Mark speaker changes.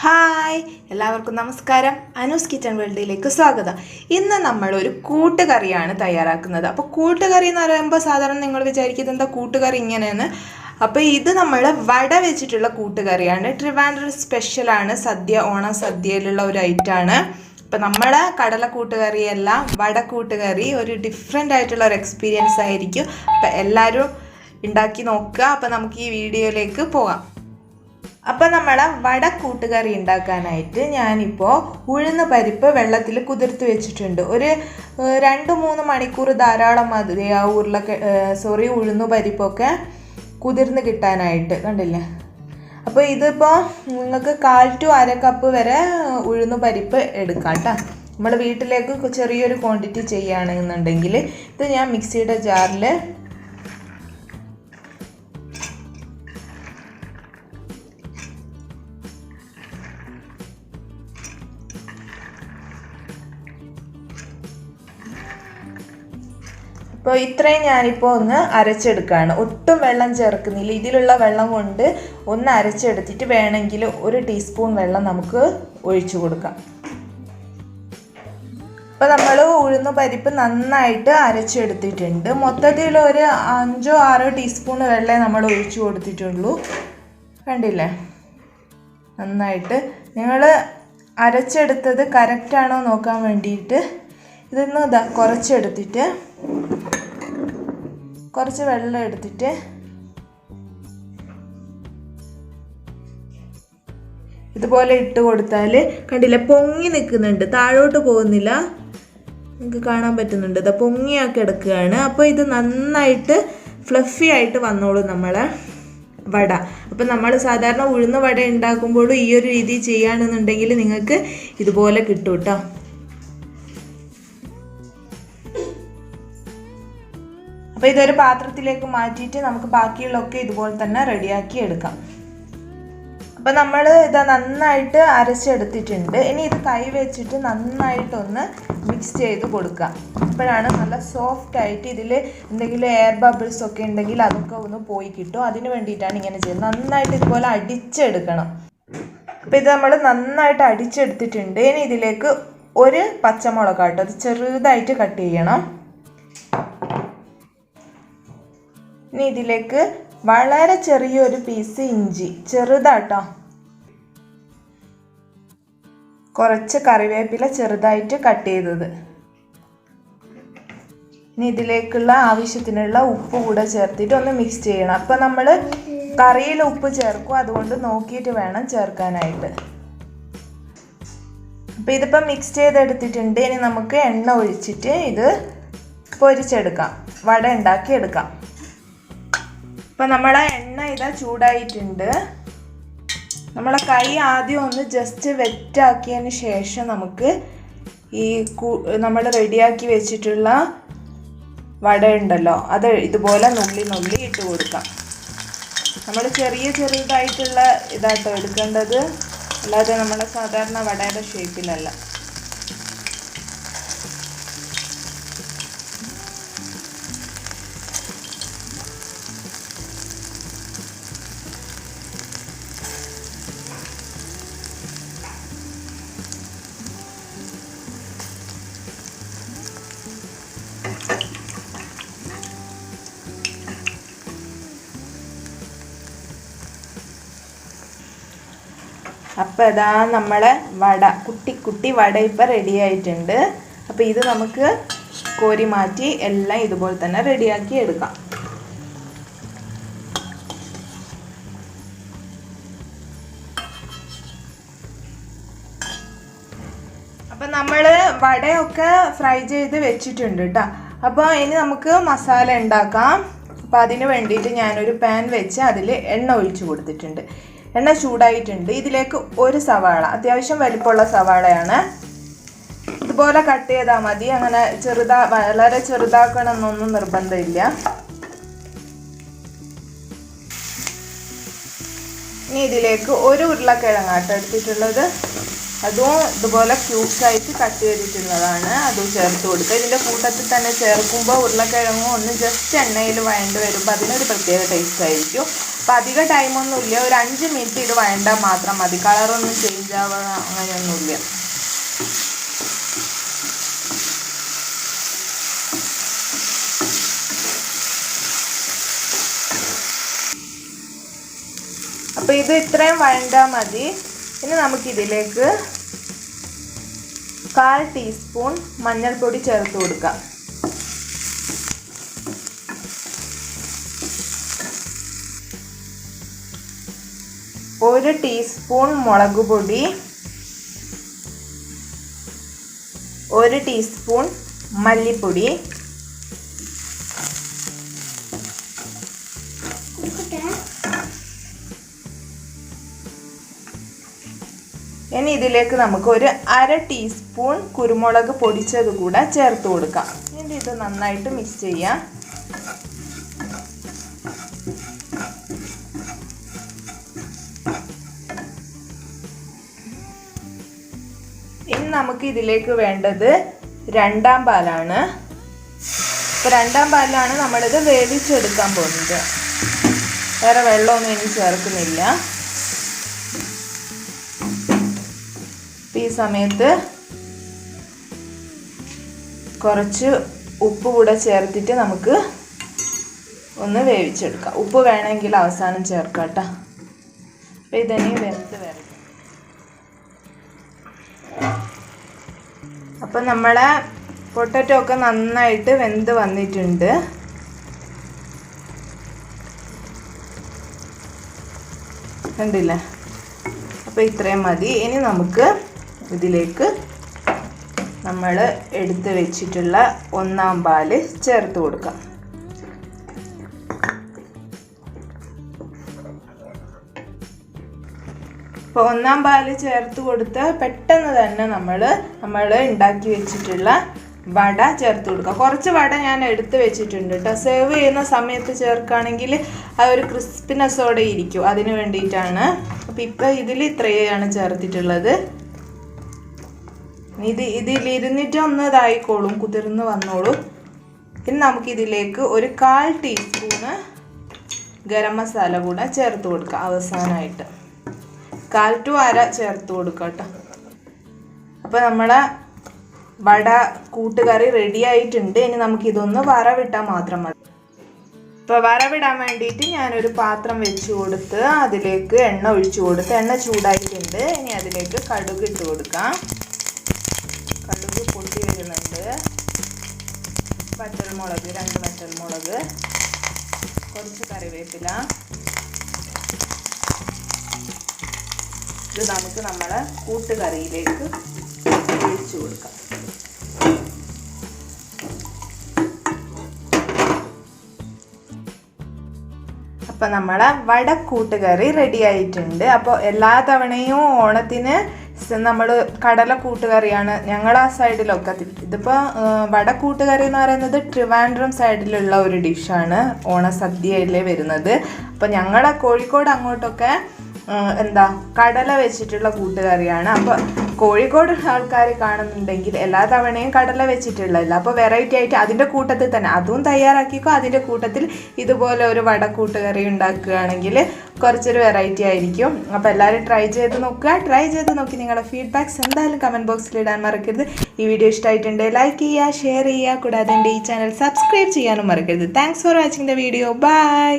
Speaker 1: Hi എല്ലാവർക്കും നമസ്കാരം. Anu's kitchen വേൾഡിലേക്ക് സ്വാഗതം. ഇന്ന് നമ്മളൊരു കൂട്ടുകറിയാണ് തയ്യാറാക്കുന്നത്. അപ്പോൾ കൂട്ടുകറി എന്ന് പറയുമ്പോൾ സാധാരണ നിങ്ങൾ വിചാരിക്കുന്നത് എന്താ കൂട്ടുകറി ഇങ്ങനെയെന്ന്. അപ്പോൾ ഇത് നമ്മൾ വട വെച്ചിട്ടുള്ള കൂട്ടുകറിയാണ്. ട്രിവാൻഡ്രം സ്പെഷ്യലാണ്. സദ്യ ഓണം സദ്യയിലുള്ള ഒരു ഐറ്റമാണ്. അപ്പോൾ നമ്മുടെ കടല കൂട്ടുകറിയല്ല, വട കൂട്ടുകറി ഒരു ഡിഫറെൻ്റ് ആയിട്ടുള്ള ഒരു എക്സ്പീരിയൻസ് ആയിരിക്കും. അപ്പോൾ എല്ലാവരും ഉണ്ടാക്കി നോക്കുക. അപ്പോൾ നമുക്ക് ഈ വീഡിയോയിലേക്ക് പോകാം. അപ്പോൾ നമ്മളെ വട കൂട്ടുകറി ഉണ്ടാക്കാനായിട്ട് ഞാനിപ്പോൾ ഉഴുന്ന് പരിപ്പ് വെള്ളത്തിൽ കുതിർത്ത് വെച്ചിട്ടുണ്ട്. ഒരു 2-3 മണിക്കൂർ ധാരാളം മതിയാവും ഉഴുന്ന് പരിപ്പൊക്കെ കുതിർന്ന് കിട്ടാനായിട്ട്. കണ്ടില്ലേ? അപ്പോൾ ഇതിപ്പോൾ നിങ്ങൾക്ക് 1/4 to 1/2 കപ്പ് വരെ ഉഴുന്ന് പരിപ്പ് എടുക്കാം കേട്ടോ. നമ്മൾ വീട്ടിലേക്ക് ചെറിയൊരു ക്വാണ്ടിറ്റി ചെയ്യുകയാണെന്നുണ്ടെങ്കിൽ ഇത് ഞാൻ മിക്സിയുടെ ജാറിൽ അപ്പോൾ ഇത്രയും ഞാനിപ്പോൾ ഒന്ന് അരച്ചെടുക്കുകയാണ്. ഒട്ടും വെള്ളം ചേർക്കുന്നില്ല. ഇതിലുള്ള വെള്ളം കൊണ്ട് ഒന്ന് അരച്ചെടുത്തിട്ട് വേണമെങ്കിൽ 1 ടീസ്പൂൺ വെള്ളം നമുക്ക് ഒഴിച്ചു കൊടുക്കാം. അപ്പോൾ നമ്മൾ ഉഴുന്ന് പരിപ്പ് നന്നായിട്ട് അരച്ചെടുത്തിട്ടുണ്ട്. മൊത്തത്തിൽ ഒരു 5-6 ടീസ്പൂൺ വെള്ളമേ നമ്മൾ ഒഴിച്ചു കൊടുത്തിട്ടുള്ളൂ. കണ്ടില്ലേ? നന്നായിട്ട് നിങ്ങൾ അരച്ചെടുത്തത് കറക്റ്റാണോ നോക്കാൻ വേണ്ടിയിട്ട് ഇതൊന്ന് കുറച്ചെടുത്തിട്ട് കുറച്ച് വെള്ളം എടുത്തിട്ട് ഇതുപോലെ ഇട്ട് കൊടുത്താൽ കണ്ടില്ല, പൊങ്ങി നിൽക്കുന്നുണ്ട്, താഴോട്ട് പോകുന്നില്ല. നിങ്ങൾക്ക് കാണാൻ പറ്റുന്നുണ്ട്, ഇത് പൊങ്ങിയാക്കി എടുക്കുകയാണ്. അപ്പോൾ ഇത് നന്നായിട്ട് ഫ്ലഫി ആയിട്ട് വന്നോളൂ നമ്മളെ വട. അപ്പം നമ്മൾ സാധാരണ ഉഴുന്ന് വട ഉണ്ടാക്കുമ്പോഴും ഈ ഒരു രീതി ചെയ്യുകയാണെന്നുണ്ടെങ്കിൽ നിങ്ങൾക്ക് ഇതുപോലെ കിട്ടും കേട്ടോ. അപ്പോൾ ഇതൊരു പാത്രത്തിലേക്ക് മാറ്റിയിട്ട് നമുക്ക് ബാക്കിയുള്ളതൊക്കെ ഇതുപോലെ തന്നെ റെഡിയാക്കി എടുക്കാം. അപ്പോൾ നമ്മൾ ഇത് നന്നായിട്ട് അരച്ചെടുത്തിട്ടുണ്ട്. ഇനി ഇത് കൈ വെച്ചിട്ട് നന്നായിട്ടൊന്ന് മിക്സ് ചെയ്ത് കൊടുക്കാം. അപ്പോഴാണ് നല്ല സോഫ്റ്റായിട്ട് ഇതിൽ എന്തെങ്കിലും എയർ ബബിൾസ് ഒക്കെ ഉണ്ടെങ്കിൽ അതൊക്കെ ഒന്ന് പോയി കിട്ടും. അതിന് വേണ്ടിയിട്ടാണ് ഇങ്ങനെ ചെയ്യുന്നത്. നന്നായിട്ട് ഇതുപോലെ അടിച്ചെടുക്കണം. അപ്പോൾ ഇത് നമ്മൾ നന്നായിട്ട് അടിച്ചെടുത്തിട്ടുണ്ട്. ഇനി ഇതിലേക്ക് 1 പച്ചമുളക് കേട്ടോ, അത് ചെറുതായിട്ട് കട്ട് ചെയ്യണം. ഇനി ഇതിലേക്ക് വളരെ ചെറിയൊരു പീസ് ഇഞ്ചി, ചെറുതാട്ടോ. കുറച്ച് കറിവേപ്പില ചെറുതായിട്ട് കട്ട് ചെയ്തത്. ഇനി ഇതിലേക്കുള്ള ആവശ്യത്തിനുള്ള ഉപ്പ് കൂടെ ചേർത്തിട്ട് ഒന്ന് മിക്സ് ചെയ്യണം. അപ്പം നമ്മൾ കറിയിൽ ഉപ്പ് ചേർക്കും, അതുകൊണ്ട് നോക്കിയിട്ട് വേണം ചേർക്കാനായിട്ട്. അപ്പം ഇതിപ്പോൾ മിക്സ് ചെയ്തെടുത്തിട്ടുണ്ട്. ഇനി നമുക്ക് എണ്ണ ഒഴിച്ചിട്ട് ഇത് പൊരിച്ചെടുക്കാം, വട ഉണ്ടാക്കി എടുക്കാം. അപ്പോൾ നമ്മളെ എണ്ണ ഇതാ ചൂടായിട്ടുണ്ട്. നമ്മളെ കൈ ആദ്യം ഒന്ന് ജസ്റ്റ് വെറ്റാക്കിയതിന് ശേഷം നമുക്ക് ഈ നമ്മൾ റെഡിയാക്കി വെച്ചിട്ടുള്ള വട ഉണ്ടല്ലോ, അത് ഇതുപോലെ നുള്ളി ഇട്ട് കൊടുക്കാം. നമ്മൾ ചെറുതായിട്ടുള്ള ഇതാട്ടോ എടുക്കേണ്ടത്, അല്ലാതെ നമ്മളെ സാധാരണ വടയുടെ ഷേപ്പിലല്ല. അപ്പോൾ ഇതാ നമ്മളെ വട, കുട്ടി വട ഇപ്പോൾ റെഡി ആയിട്ടുണ്ട്. അപ്പോൾ ഇത് നമുക്ക് കോരി മാറ്റി എല്ലാം ഇതുപോലെ തന്നെ റെഡിയാക്കി എടുക്കാം. അപ്പം നമ്മൾ വടയൊക്കെ ഫ്രൈ ചെയ്ത് വെച്ചിട്ടുണ്ട് കേട്ടോ. അപ്പോൾ ഇനി നമുക്ക് മസാല ഉണ്ടാക്കാം. അപ്പോൾ അതിന് വേണ്ടിയിട്ട് ഞാനൊരു പാൻ വെച്ച് അതിൽ എണ്ണ ഒഴിച്ച് കൊടുത്തിട്ടുണ്ട്. എണ്ണ ചൂടായിട്ടുണ്ട്. ഇതിലേക്ക് 1 സവാള, അത്യാവശ്യം വലിപ്പമുള്ള സവാളയാണ്, ഇതുപോലെ കട്ട് ചെയ്താൽ മതി. അങ്ങനെ വളരെ ചെറുതാക്കണമെന്നൊന്നും നിർബന്ധമില്ല. ഇനി ഇതിലേക്ക് 1 ഉരുളക്കിഴങ്ങാട്ടോ എടുത്തിട്ടുള്ളത്, അതും ഇതുപോലെ ക്യൂബ്സായിട്ട് കട്ട് ചെയ്തിട്ടുള്ളതാണ്, അതും ചേർത്ത് കൊടുക്കുക. ഇതിൻ്റെ കൂട്ടത്തിൽ തന്നെ ചേർക്കുമ്പോൾ ഉരുളക്കിഴങ്ങും ഒന്ന് ജസ്റ്റ് എണ്ണയിൽ വഴണ്ട് വരുമ്പോൾ അതിനൊരു പ്രത്യേക ടേസ്റ്റ് ആയിരിക്കും. അപ്പോൾ അധികം ടൈമൊന്നുമില്ല, ഒരു 5 മിനിറ്റ് ഇത് വഴണ്ടാൽ മാത്രം മതി. കളറൊന്നും ചേഞ്ച് ആവുക അങ്ങനെയൊന്നുമില്ല. അപ്പോൾ ഇത് ഇത്രയും വഴണ്ടാൽ മതി. ഇനി നമുക്കിതിലേക്ക് 1/4 ടീസ്പൂൺ മഞ്ഞൾപ്പൊടി ചേർത്ത് കൊടുക്കാം. ഒരു ടീസ്പൂൺ മുളക് പൊടി, 1 ടീസ്പൂൺ മല്ലിപ്പൊടി, ഇനി ഇതിലേക്ക് നമുക്ക് ഒരു 1/2 ടീസ്പൂൺ കുരുമുളക് പൊടിച്ചത് കൂടെ ചേർത്ത് കൊടുക്കാം. ഇനി ഇത് നന്നായിട്ട് മിക്സ് ചെയ്യാം. ഇനി നമുക്ക് ഇതിലേക്ക് വേണ്ടത് 2ാം പാലാണ്. ഇപ്പോൾ 2ാം പാലിലാണ് നമ്മളിത് വേവിച്ചെടുക്കാൻ പോകുന്നത്. വേറെ വെള്ളമൊന്നും ഇനി ചേർക്കുന്നില്ല. ഈ സമയത്ത് കുറച്ച് ഉപ്പ് കൂടെ ചേർത്തിട്ട് നമുക്ക് ഒന്ന് വേവിച്ചെടുക്കാം. ഉപ്പ് വേണമെങ്കിൽ അവസാനം ചേർക്കാം കേട്ടോ. അപ്പം ഇതന്നെ വെന്ത് വരണം. അപ്പം നമ്മളെ പൊട്ടറ്റോ ഒക്കെ നന്നായിട്ട് വെന്ത് വന്നിട്ടുണ്ട്. കണ്ടില്ലേ? അപ്പോൾ ഇത്രയും മതി. ഇനി നമുക്ക് ഇതിലേക്ക് നമ്മൾ എടുത്ത് വെച്ചിട്ടുള്ള 1ാം പാല് ചേർത്ത് കൊടുക്കാം. അപ്പോൾ 1ാം പാല് ചേർത്ത് കൊടുത്ത് പെട്ടെന്ന് തന്നെ നമ്മൾ ഉണ്ടാക്കി വെച്ചിട്ടുള്ള വട ചേർത്ത് കൊടുക്കുക. കുറച്ച് വട ഞാൻ എടുത്ത് വെച്ചിട്ടുണ്ട് കേട്ടോ. സെർവ് ചെയ്യുന്ന സമയത്ത് ചേർക്കുകയാണെങ്കിൽ ആ ഒരു ക്രിസ്പിനെസ്സോടെ ഇരിക്കും, അതിന് വേണ്ടിയിട്ടാണ്. അപ്പോൾ ഇപ്പോൾ ഇതിൽ ഇത്രയാണ് ചേർത്തിട്ടുള്ളത്. ഇതിലിരുന്നിട്ട് ഒന്ന് ഇതായിക്കോളും, കുതിർന്ന് വന്നോളും. ഇനി നമുക്കിതിലേക്ക് ഒരു 1/4 ടീസ്പൂണ് ഗരം മസാല കൂടെ ചേർത്ത് കൊടുക്കാം. അവസാനമായിട്ട് 1/4 to 1/2 ചേർത്ത് കൊടുക്കാം കേട്ടോ. അപ്പോൾ നമ്മളെ വട കൂട്ടുകറി റെഡി ആയിട്ടുണ്ട്. ഇനി നമുക്കിതൊന്ന് വറവിട്ടാൽ മാത്രം മതി. ഇപ്പോൾ വറവിടാൻ വേണ്ടിയിട്ട് ഞാനൊരു പാത്രം വെച്ച് കൊടുത്ത് അതിലേക്ക് എണ്ണ ഒഴിച്ചു കൊടുത്ത് എണ്ണ ചൂടായിട്ടുണ്ട്. ഇനി അതിലേക്ക് കടുക് ഇട്ട് കൊടുക്കാം. കടുക് പൊട്ടി വരുന്നുണ്ട്. വറ്റൽമുളക്, 2 വറ്റൽമുളക്, കുറച്ച് കറിവേപ്പില. ഇത് നമുക്ക് നമ്മളെ കൂട്ടുകറിയിലേക്ക് ഒഴിച്ചു കൊടുക്കാം. അപ്പം നമ്മളെ വട കൂട്ടുകറി റെഡി ആയിട്ടുണ്ട്. അപ്പോൾ എല്ലാ തവണയും ഓണത്തിന് നമ്മൾ കടല കൂട്ടുകറിയാണ് ഞങ്ങളാ സൈഡിലൊക്കെ. ഇതിപ്പോൾ വട കൂട്ടുകറി എന്ന് പറയുന്നത് ട്രിവാൻഡ്രം സൈഡിലുള്ള ഒരു ഡിഷാണ്, ഓണസദ്യയിലേ വരുന്നത്. അപ്പോൾ ഞങ്ങളെ കോഴിക്കോട് അങ്ങോട്ടൊക്കെ കടല വെച്ചിട്ടുള്ള കൂട്ടുകറിയാണ്. അപ്പോൾ കോഴിക്കോട് ആൾക്കാർ കാണുന്നുണ്ടെങ്കിൽ എല്ലാ തവണയും കടല വെച്ചിട്ടുള്ളതല്ല. അപ്പോൾ വെറൈറ്റി ആയിട്ട് അതിൻ്റെ കൂട്ടത്തിൽ തന്നെ അതും തയ്യാറാക്കിക്കോ. അതിൻ്റെ കൂട്ടത്തിൽ ഇതുപോലെ ഒരു വട കൂട്ടുകറി ഉണ്ടാക്കുകയാണെങ്കിൽ കുറച്ചൊരു വെറൈറ്റി ആയിരിക്കും. അപ്പോൾ എല്ലാവരും ട്രൈ ചെയ്ത് നോക്കുക. ട്രൈ ചെയ്ത് നോക്കി നിങ്ങളുടെ ഫീഡ്ബാക്ക്സ് എന്തായാലും കമൻറ്റ് ബോക്സിൽ ഇടാൻ മറക്കരുത്. ഈ വീഡിയോ ഇഷ്ടമായിട്ടുണ്ടെങ്കിൽ ലൈക്ക് ചെയ്യുക, ഷെയർ ചെയ്യുക, കൂടാതെ എൻ്റെ ഈ ചാനൽ സബ്സ്ക്രൈബ് ചെയ്യാനും മറക്കരുത്. Thanks for watching the video. By.